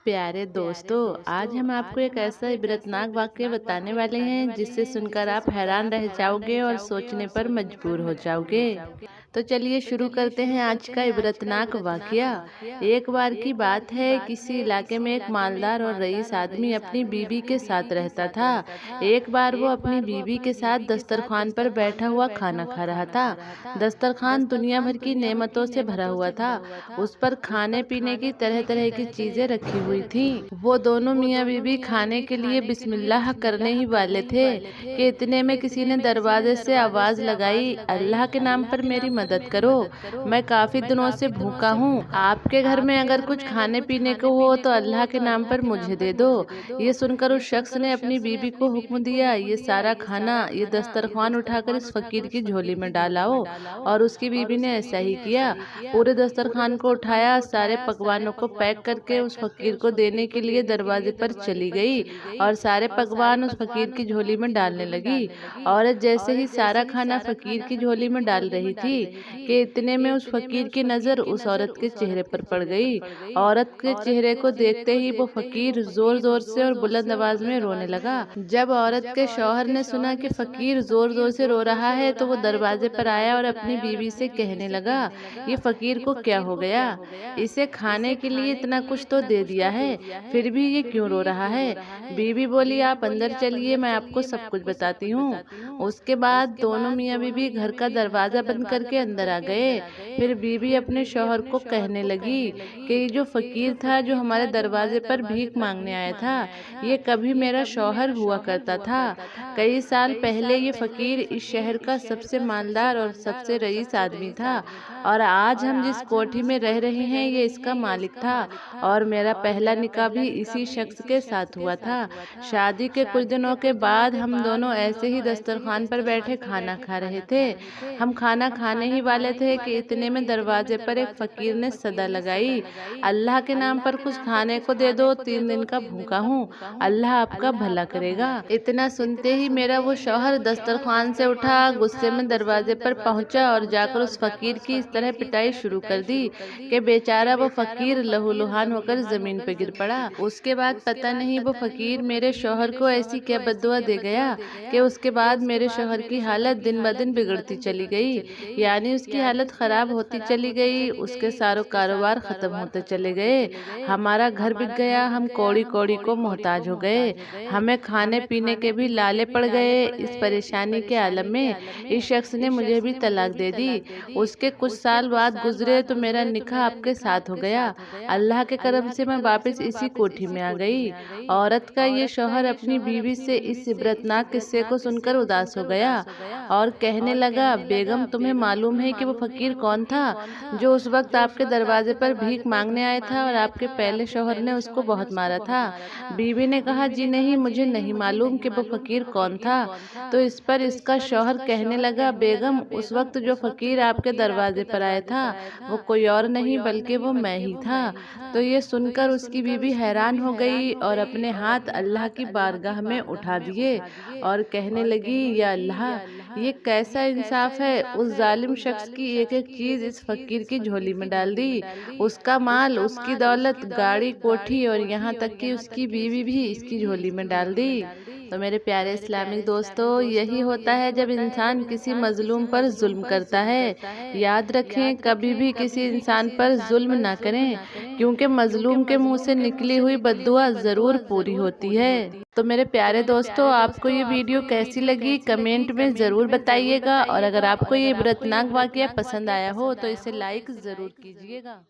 प्यारे दोस्तों, आज हम आपको एक ऐसा इबरतनाक वाक़या बताने वाले हैं जिससे सुनकर आप हैरान रह जाओगे और सोचने पर मजबूर हो जाओगे। तो चलिए शुरू करते हैं आज का इबरतनाक वाक़या। एक बार की बात है, किसी इलाके में एक मालदार और रईस आदमी अपनी बीवी के साथ रहता था। एक बार वो अपनी बीवी के साथ दस्तरखान पर बैठा हुआ खाना खा रहा था। दस्तरखान दुनिया भर की नेमतों से भरा हुआ था। उस पर खाने पीने की तरह तरह की चीजें रखी हुई थी। वो दोनों मियाँ बीवी खाने के लिए बिस्मिल्लाह करने ही वाले थे कि इतने में किसी ने दरवाजे से आवाज लगाई, अल्लाह के नाम पर मेरी मदद करो, मैं काफी दिनों से भूखा हूँ। आपके घर में अगर कुछ खाने पीने को हो तो अल्लाह के नाम पर मुझे दे दो। ये सुनकर उस शख्स ने अपनी बीवी को हुक्म दिया, ये सारा खाना ये दस्तरखान उठाकर इस फकीर की झोली में डालाओ। और उसकी बीवी ने ऐसा ही किया। पूरे दस्तरखान को उठाया, सारे पकवानों को पैक करके उस फकीर को देने के लिए दरवाजे पर चली गई और सारे पकवान उस फकीर की झोली में डालने लगी। औरत जैसे ही सारा खाना फकीर की झोली में डाल रही थी कि इतने में उस फकीर की नजर उस औरत के चेहरे पर पड़ गई। औरत के चेहरे को देखते ही वो फकीर जोर जोर से और बुलंद आवाज में रोने लगा। जब औरत के शौहर ने सुना कि फकीर जोर जोर से रो रहा है तो वो दरवाजे पर आया और अपनी बीवी से कहने लगा, ये फकीर को क्या हो गया? इसे खाने के लिए इतना कुछ तो दे दिया है, फिर भी ये क्यों रो रहा है? बीवी बोली, आप अंदर चलिए, मैं आपको सब कुछ बताती हूँ। उसके बाद दोनों मियाँ बीवी घर का दरवाजा बंद करके अंदर आ गए। फिर बीवी अपने शौहर को कहने लगी कि ये जो फकीर था जो हमारे दरवाजे पर भीख मांगने आया था, ये कभी मेरा शौहर हुआ करता था। कई साल पहले ये फकीर इस शहर का सबसे मालदार और सबसे रईस आदमी था और आज हम जिस कोठी में रह रहे हैं ये इसका मालिक था और मेरा पहला निकाह भी इसी शख्स के साथ हुआ था। शादी के कुछ दिनों के बाद हम दोनों ऐसे ही दस्तरखान पर बैठे खाना खा रहे थे। हम खाना खाने ही वाले थे कि इतने में दरवाजे पर एक फकीर ने सदा लगाई, अल्लाह के नाम पर कुछ खाने को दे दो, 3 दिन का भूखा हूँ, अल्लाह आपका भला करेगा। इतना सुनते ही मेरा वो शौहर दस्तरखान से उठा, गुस्से में दरवाजे पर पहुंचा और जाकर उस फकीर की इस तरह पिटाई शुरू कर दी कि बेचारा वो फकीर लहूलुहान होकर जमीन पर गिर पड़ा। उसके बाद पता नहीं वो फकीर मेरे शौहर को ऐसी क्या बद्दुआ दे गया कि उसके बाद मेरे शौहर की हालत दिन ब दिन बिगड़ती चली गई। यानी उसकी हालत खराब होती चली गई, उसके सारे कारोबार खत्म होते चले गए, हमारा घर बिक गया, हम कौड़ी कौड़ी को मोहताज हो गए, हमें खाने पीने के भी लाले पड़ गए। इस परेशानी के आलम में इस शख्स ने मुझे भी तलाक दे दी। उसके कुछ साल बाद गुजरे तो मेरा निकाह आपके साथ हो गया। अल्लाह के करम से मैं वापस इसी कोठी में आ गई। औरत का ये शौहर अपनी बीवी से इस इबरतनाक किस्से को सुनकर उदास हो गया और कहने लगा, बेगम तुम्हें मालूम है कि वो फकीर कौन था जो उस वक्त आपके दरवाजे पर भीख मांगने आया था और आपके पहले शौहर ने उसको बहुत मारा था? बीवी ने कहा, जी नहीं, मुझे नहीं मालूम कि वो फकीर कौन था। तो इस पर इसका शौहर कहने लगा, बेगम उस वक्त जो फकीर आपके दरवाजे पर आया था वो कोई और नहीं बल्कि वो मैं ही था। तो ये सुनकर उसकी बीवी हैरान हो गई और अपने हाथ अल्लाह की बारगाह में उठा दिए और कहने लगी, या अल्लाह, ये कैसा इंसाफ है, उस जालिम शख्स की एक एक चीज इस फकीर की झोली में डाल दी, उसका माल, उसकी दौलत, गाड़ी, कोठी और यहाँ तक कि उसकी बीवी भी इसकी झोली में डाल दी। तो मेरे प्यारे इस्लामिक दोस्तों, यही होता है जब इंसान किसी मजलूम पर जुल्म करता है। याद रखें, कभी भी किसी इंसान पर जुल्म ना करें, क्योंकि मजलूम के मुंह से निकली हुई बद्दुआ जरूर पूरी होती है। तो मेरे प्यारे दोस्तों, आपको ये वीडियो कैसी लगी कमेंट में ज़रूर बताइएगा और अगर आपको ये इबरतनाक वाक़या पसंद आया हो तो इसे लाइक ज़रूर कीजिएगा।